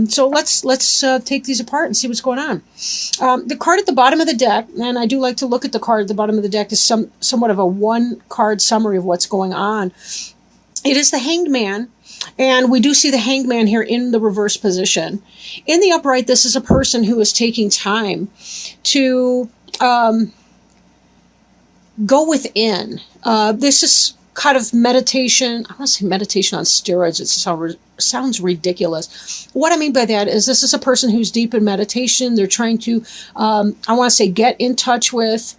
So let's take these apart and see what's going on. The card at the bottom of the deck, and I do like to look at the card at the bottom of the deck, is somewhat of a one-card summary of what's going on. It is the Hanged Man, and we do see the Hanged Man here in the reverse position. In the upright, this is a person who is taking time to go within. This is kind of meditation. I want to say meditation on steroids. It sounds ridiculous. What I mean by that is this is a person who's deep in meditation. They're trying to, I want to say, get in touch with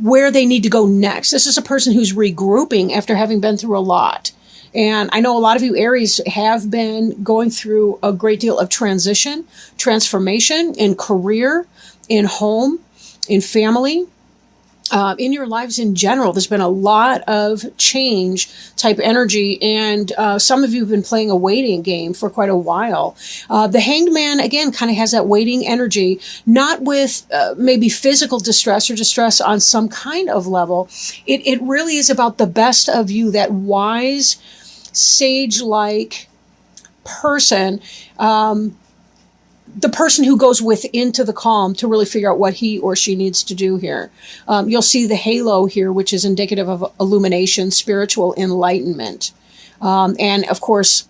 where they need to go next. This is a person who's regrouping after having been through a lot. And I know a lot of you Aries have been going through a great deal of transition, transformation in career, in home, in family. In your lives in general, there's been a lot of change type energy, and some of you have been playing a waiting game for quite a while. The Hanged Man, again, kind of has that waiting energy, not with maybe physical distress or distress on some kind of level. It really is about the best of you, that wise, sage-like person, the person who goes into the calm to really figure out what he or she needs to do here. You'll see the halo here, which is indicative of illumination, spiritual enlightenment. And of course,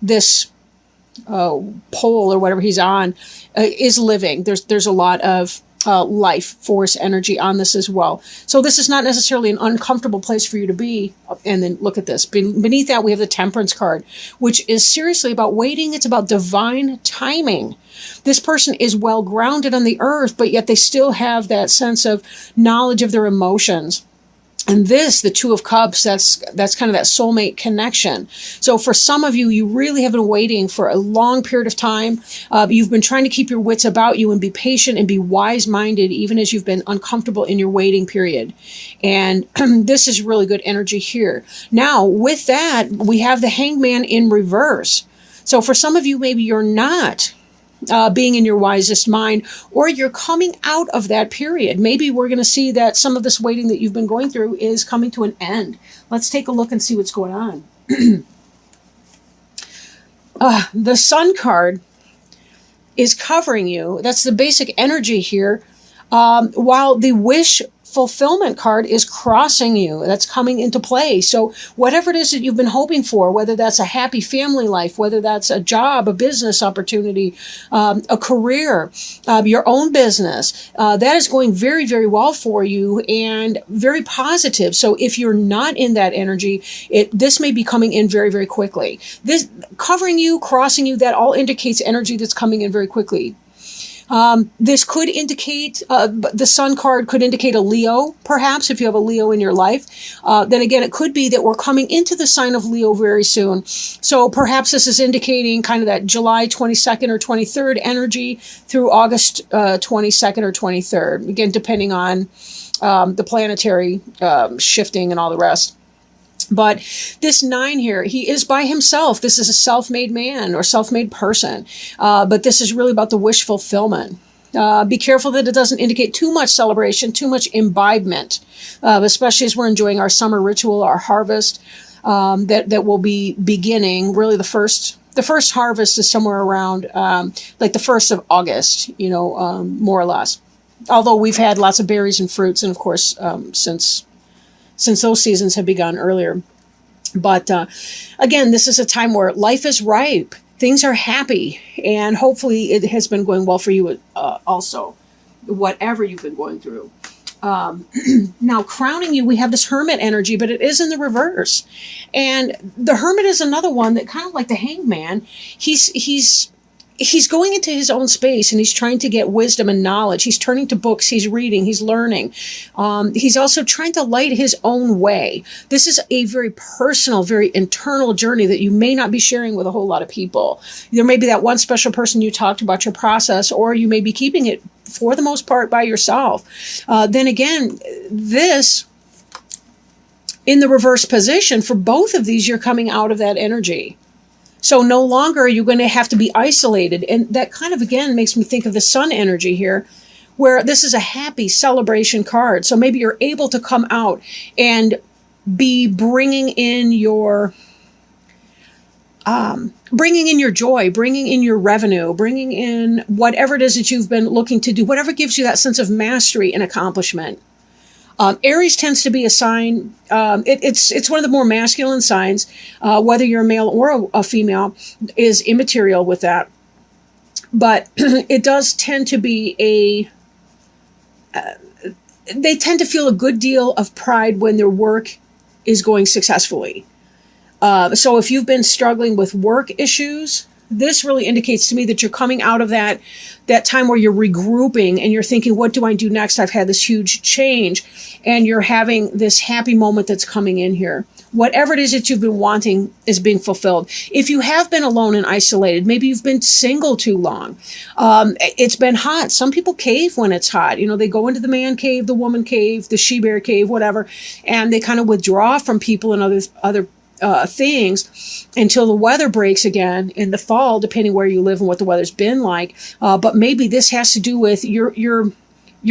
this pole or whatever he's on is living. There's a lot of life force energy on this as well. So this is not necessarily an uncomfortable place for you to be. And then look at this. Beneath that, we have the Temperance card, which is seriously about waiting. It's about divine timing. This person is well grounded on the earth, but yet they still have that sense of knowledge of their emotions. And this, the Two of Cups, that's kind of that soulmate connection. So for some of you, you really have been waiting for a long period of time. You've been trying to keep your wits about you and be patient and be wise-minded, even as you've been uncomfortable in your waiting period. And this is really good energy here. Now, with that, we have the Hanged Man in reverse. So for some of you, maybe you're not being in your wisest mind, or you're coming out of that period. Maybe we're going to see that some of this waiting that you've been going through is coming to an end. Let's take a look and see what's going on. The Sun card is covering you. That's the basic energy here. While the Wish Fulfillment card is crossing you. That's coming into play. So whatever it is that you've been hoping for, whether that's a happy family life, whether that's a job, a business opportunity, a career, your own business, that is going very, very well for you and very positive. So if you're not in that energy, this may be coming in very, very quickly. This covering you, crossing you, that all indicates energy that's coming in very quickly. This could indicate, the Sun card could indicate a Leo, perhaps, if you have a Leo in your life. Then again, it could be that we're coming into the sign of Leo very soon. So perhaps this is indicating kind of that July 22nd or 23rd energy through August 22nd or 23rd. Again, depending on the planetary shifting and all the rest. But this 9 here, he is by himself. This is a self-made man or self-made person. But this is really about the wish fulfillment. Be careful that it doesn't indicate too much celebration, too much imbibement, especially as we're enjoying our summer ritual, our harvest that will be beginning. Really, the first harvest is somewhere around like the 1st of August, more or less. Although we've had lots of berries and fruits, and of course, since those seasons have begun earlier. But again, this is a time where life is ripe. Things are happy. And hopefully it has been going well for you also, whatever you've been going through. Now, crowning you, we have this Hermit energy, but it is in the reverse. And the Hermit is another one that, kind of like the Hanged Man, he's going into his own space and he's trying to get wisdom and knowledge. He's turning to books, he's reading, he's learning. He's also trying to light his own way. This is a very personal, very internal journey that you may not be sharing with a whole lot of people. There may be that one special person you talked about your process, or you may be keeping it for the most part by yourself. Then again, this in the reverse position, for both of these, you're coming out of that energy. So no longer are you going to have to be isolated. And that kind of, again, makes me think of the Sun energy here, where this is a happy celebration card. So maybe you're able to come out and be bringing in your bringing in your joy, bringing in your revenue, bringing in whatever it is that you've been looking to do, whatever gives you that sense of mastery and accomplishment. Aries tends to be a sign. It's one of the more masculine signs. Whether you're a male or a female is immaterial with that. But it does tend to be they tend to feel a good deal of pride when their work is going successfully. So if you've been struggling with work issues, this really indicates to me that you're coming out of that time where you're regrouping and you're thinking, what do I do next? I've had this huge change, and you're having this happy moment that's coming in here. Whatever it is that you've been wanting is being fulfilled. If you have been alone and isolated, maybe you've been single too long. It's been hot. Some people cave when it's hot. They go into the man cave, the woman cave, the she-bear cave, whatever, and they kind of withdraw from people and other things until the weather breaks again in the fall, depending where you live and what the weather's been like. But maybe this has to do with you're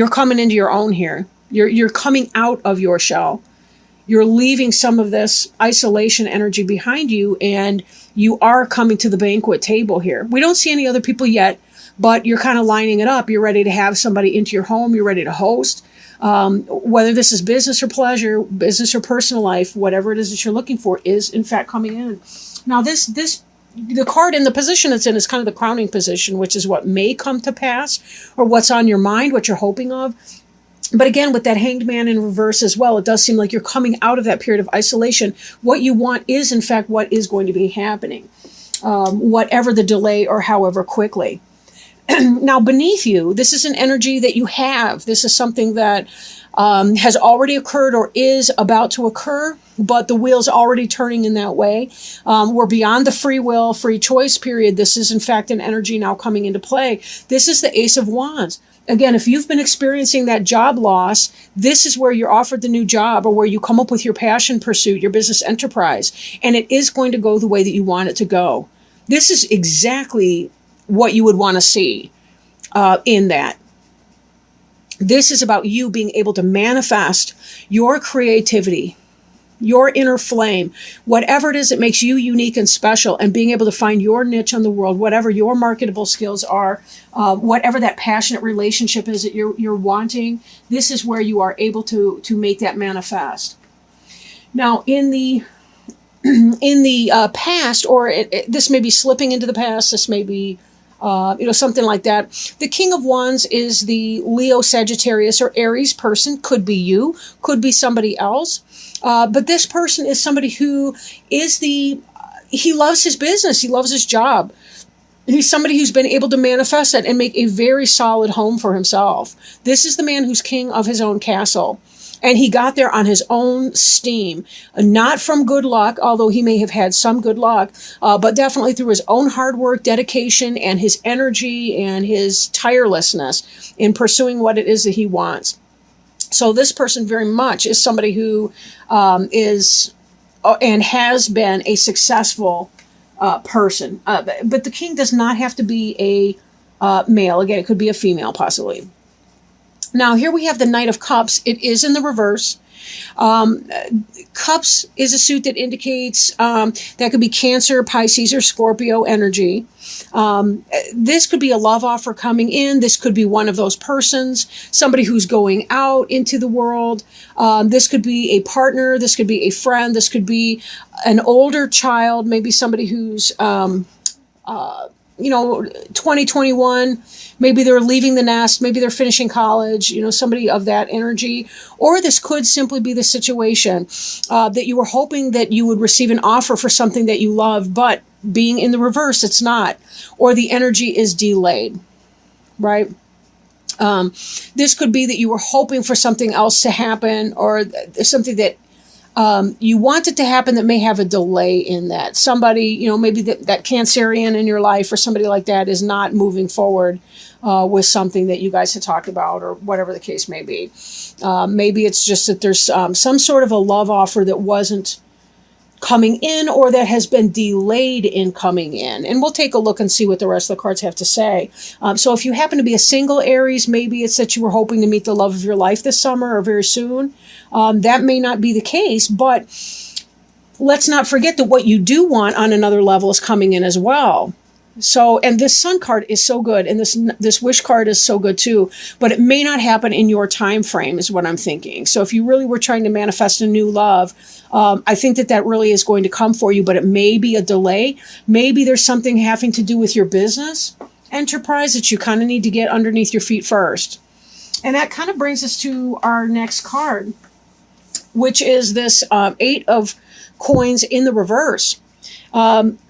coming into your own here. You're coming out of your shell. You're leaving some of this isolation energy behind you, and you are coming to the banquet table here. We don't see any other people yet, but you're kind of lining it up. You're ready to have somebody into your home. You're ready to host. Whether this is business or pleasure, business or personal life, whatever it is that you're looking for is in fact coming in. Now the card in the position it's in is kind of the crowning position, which is what may come to pass or what's on your mind, what you're hoping of. But again, with that Hanged Man in reverse as well, it does seem like you're coming out of that period of isolation. What you want is in fact what is going to be happening, whatever the delay or however quickly. Now, beneath you, this is an energy that you have. This is something that has already occurred or is about to occur, but the wheel's already turning in that way. We're beyond the free will, free choice period. This is, in fact, an energy now coming into play. This is the Ace of Wands. Again, if you've been experiencing that job loss, this is where you're offered the new job or where you come up with your passion pursuit, your business enterprise, and it is going to go the way that you want it to go. This is exactly what you would want to see in that. This is about you being able to manifest your creativity, your inner flame, whatever it is that makes you unique and special, and being able to find your niche on the world, whatever your marketable skills are, whatever that passionate relationship is that you're wanting. This is where you are able to make that manifest. Now, in the past, or this may be slipping into the past, this may be something like that. The King of Wands is the Leo, Sagittarius, or Aries person. Could be you, could be somebody else. But this person is somebody who is he loves his business. He loves his job. He's somebody who's been able to manifest it and make a very solid home for himself. This is the man who's king of his own castle. And he got there on his own steam, not from good luck, although he may have had some good luck, but definitely through his own hard work, dedication, and his energy and his tirelessness in pursuing what it is that he wants. So this person very much is somebody who is and has been a successful person. But the king does not have to be a male. Again, it could be a female possibly. Now, here we have the Knight of Cups. It is in the reverse. Cups is a suit that indicates that could be Cancer, Pisces, or Scorpio energy. This could be a love offer coming in. This could be one of those persons, somebody who's going out into the world. This could be a partner. This could be a friend. This could be an older child, maybe somebody who's 2021, maybe they're leaving the nest, maybe they're finishing college, somebody of that energy. Or this could simply be the situation that you were hoping that you would receive an offer for something that you love, but being in the reverse, it's not. Or the energy is delayed, right? This could be that you were hoping for something else to happen, or something that you want it to happen that may have a delay in that. Somebody, maybe that Cancerian in your life or somebody like that is not moving forward with something that you guys had talked about, or whatever the case may be. Maybe it's just that there's some sort of a love offer that wasn't coming in, or that has been delayed in coming in. And we'll take a look and see what the rest of the cards have to say. So if you happen to be a single Aries, maybe it's that you were hoping to meet the love of your life this summer or very soon. That may not be the case, but let's not forget that what you do want on another level is coming in as well. So, and this Sun card is so good, and this Wish card is so good too, but it may not happen in your time frame is what I'm thinking. So if you really were trying to manifest a new love, I think that really is going to come for you, but it may be a delay. Maybe there's something having to do with your business enterprise that you kind of need to get underneath your feet first. And that kind of brings us to our next card, which is this 8 of coins in the reverse.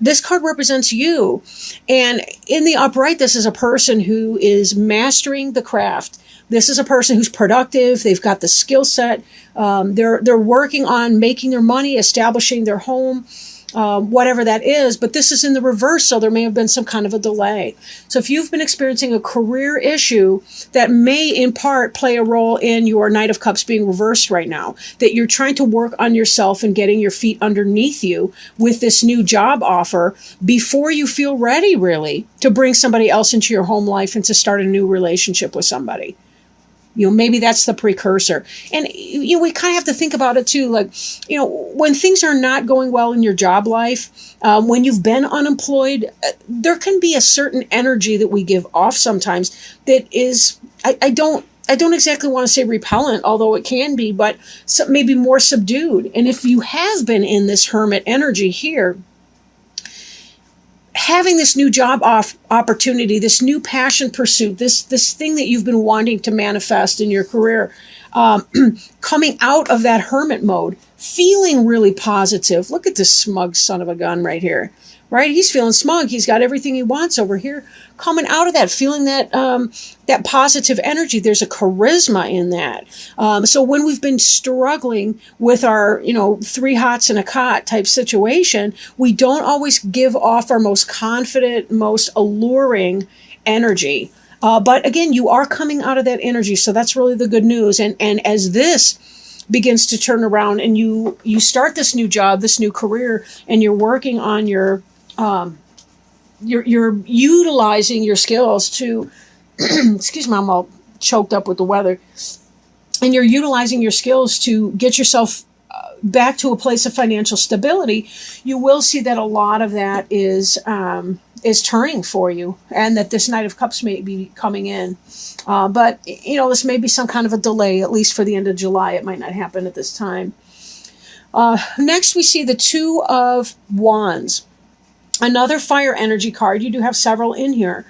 This card represents you. And in the upright, this is a person who is mastering the craft. This is a person who's productive. They've got the skill set. They're working on making their money, establishing their home, whatever that is. But this is in the reverse, so there may have been some kind of a delay. So if you've been experiencing a career issue that may in part play a role in your Knight of Cups being reversed right now, that you're trying to work on yourself and getting your feet underneath you with this new job offer before you feel ready really to bring somebody else into your home life and to start a new relationship with somebody. Maybe that's the precursor. And, we kind of have to think about it too. Like, when things are not going well in your job life, when you've been unemployed, there can be a certain energy that we give off sometimes that is, I don't exactly want to say repellent, although it can be, but maybe more subdued. And if you have been in this hermit energy here, having this new job opportunity, this new passion pursuit, this thing that you've been wanting to manifest in your career, coming out of that hermit mode, feeling really positive. Look at this smug son of a gun right here, right? He's feeling smug. He's got everything he wants over here. Coming out of that, feeling that that positive energy. There's a charisma in that. So when we've been struggling with our, 3 hots and a cot type situation, we don't always give off our most confident, most alluring energy. But again, you are coming out of that energy. So that's really the good news. And as this begins to turn around and you start this new job, this new career, and you're working on you're utilizing your skills to, excuse me, I'm all choked up with the weather, and you're utilizing your skills to get yourself back to a place of financial stability, you will see that a lot of that is turning for you, and that this Knight of Cups may be coming in. But, this may be some kind of a delay, at least for the end of July. It might not happen at this time. Next, we see the 2 of Wands. Another fire energy card. You do have several in here.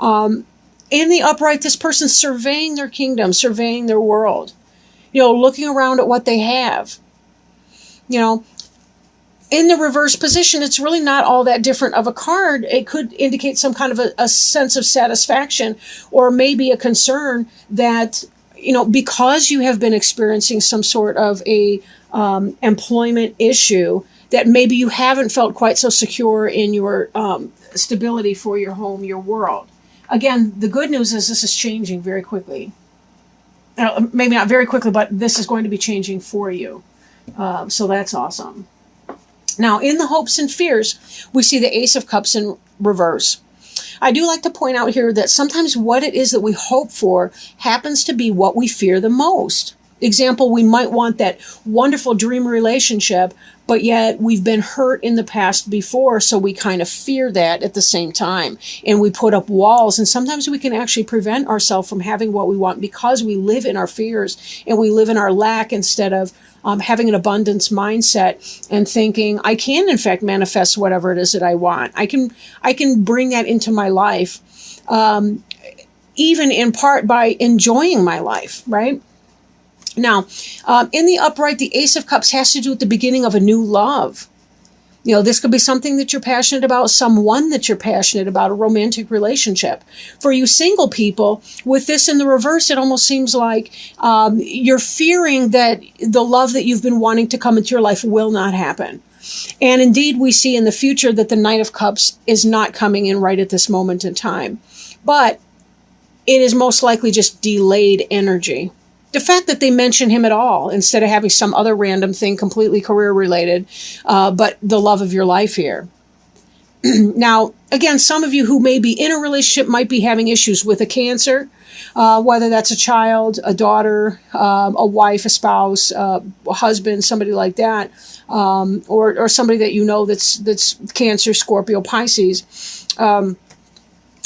In the upright, this person's surveying their kingdom, surveying their world, looking around at what they have. In the reverse position, it's really not all that different of a card. It could indicate some kind of a sense of satisfaction, or maybe a concern that, because you have been experiencing some sort of a employment issue, that maybe you haven't felt quite so secure in your stability for your home, your world. Again, the good news is this is changing very quickly. Maybe not very quickly, but this is going to be changing for you. So that's awesome. Now, in the hopes and fears, we see the Ace of Cups in reverse. I do like to point out here that sometimes what it is that we hope for happens to be what we fear the most. Example, we might want that wonderful dream relationship, but yet we've been hurt in the past before, so we kind of fear that at the same time. And we put up walls, and sometimes we can actually prevent ourselves from having what we want because we live in our fears and we live in our lack instead of having an abundance mindset and thinking, I can in fact manifest whatever it is that I want. I can bring that into my life, even in part by enjoying my life, right? Now, in the upright, the Ace of Cups has to do with the beginning of a new love. This could be something that you're passionate about, someone that you're passionate about, a romantic relationship. For you single people, with this in the reverse, it almost seems like you're fearing that the love that you've been wanting to come into your life will not happen. And indeed, we see in the future that the Knight of Cups is not coming in right at this moment in time. But it is most likely just delayed energy. The fact that they mention him at all, instead of having some other random thing completely career related, but the love of your life here. Now, again, some of you who may be in a relationship might be having issues with a Cancer, whether that's a child, a daughter, a wife, a spouse, a husband, somebody like that, or somebody that you know that's Cancer, Scorpio, Pisces.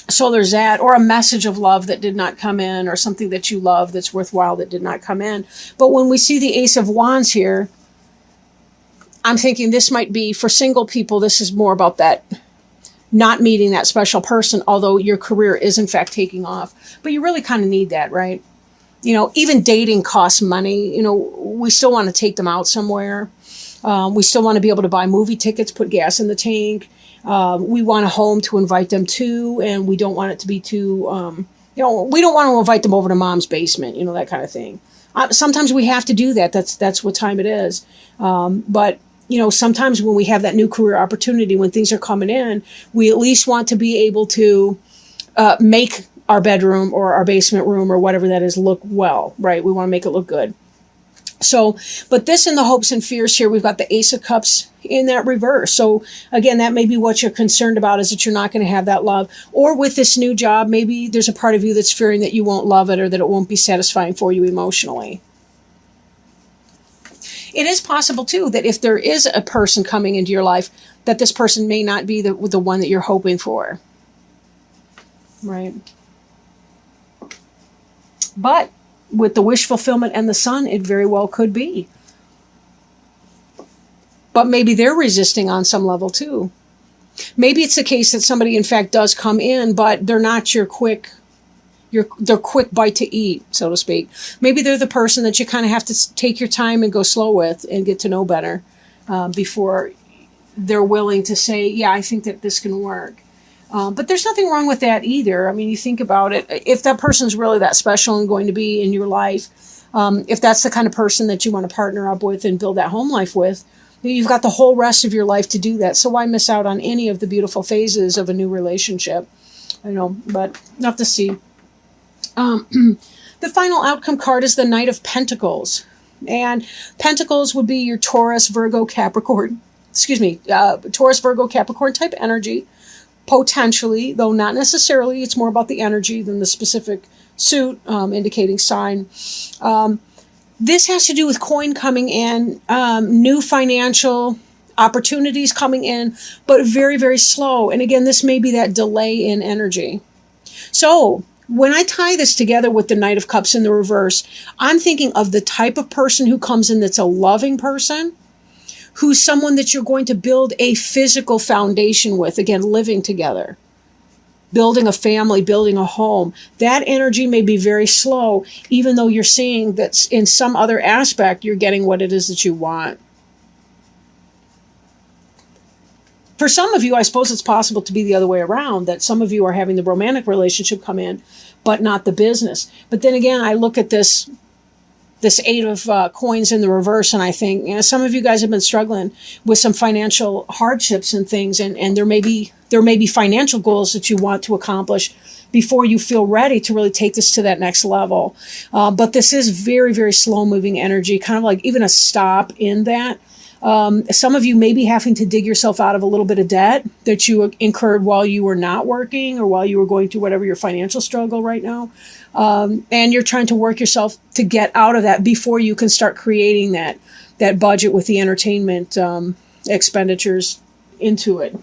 So there's that, or a message of love that did not come in, or something that you love that's worthwhile that did not come in. But when we see the Ace of Wands here, I'm thinking this might be, for single people, this is more about that not meeting that special person, although your career is in fact taking off. But you really kind of need that, right? You know, even dating costs money. You know, we still want to take them out somewhere. We still want to be able to buy movie tickets, put gas in the tank. We want a home to invite them to, and we don't want it to be too, we don't want to invite them over to mom's basement, that kind of thing. Sometimes we have to do that. That's what time it is. But sometimes when we have that new career opportunity, when things are coming in, we at least want to be able to make our bedroom or our basement room or whatever that is look well, right? We want to make it look good. So, but this in the hopes and fears here, we've got the Ace of Cups in that reverse. So again, that may be what you're concerned about, is that you're not going to have that love. Or with this new job, maybe there's a part of you that's fearing that you won't love it, or that it won't be satisfying for you emotionally. It is possible too that if there is a person coming into your life, that this person may not be the one that you're hoping for. Right? But with the wish fulfillment and the Sun, it very well could be. But maybe they're resisting on some level too. Maybe it's the case that somebody in fact does come in, but they're not their quick bite to eat, so to speak. Maybe they're the person that you kind of have to take your time and go slow with and get to know better before they're willing to say, yeah, I think that this can work. But there's nothing wrong with that either. I mean, you think about it. If that person's really that special and going to be in your life, if that's the kind of person that you want to partner up with and build that home life with, you've got the whole rest of your life to do that. So why miss out on any of the beautiful phases of a new relationship? But we'll have to see. The final outcome card is the Knight of Pentacles. And Pentacles would be your Taurus, Virgo, Capricorn. Taurus, Virgo, Capricorn type energy. Potentially, though not necessarily. It's more about the energy than the specific suit indicating sign. This has to do with coin coming in, new financial opportunities coming in, but very, very slow. And again, this may be that delay in energy. So when I tie this together with the Knight of Cups in the reverse, I'm thinking of the type of person who comes in that's a loving person, who's someone that you're going to build a physical foundation with, again, living together, building a family, building a home. That energy may be very slow, even though you're seeing that in some other aspect, you're getting what it is that you want. For some of you, I suppose it's possible to be the other way around, that some of you are having the romantic relationship come in, but not the business. But then again, I look at this Eight of Coins in the reverse, and I think, some of you guys have been struggling with some financial hardships and things, and there may be financial goals that you want to accomplish before you feel ready to really take this to that next level. But this is very, very slow-moving energy, kind of like even a stop in that. Some of you may be having to dig yourself out of a little bit of debt that you incurred while you were not working, or while you were going through whatever your financial struggle right now. And you're trying to work yourself to get out of that before you can start creating that budget with the entertainment expenditures into it.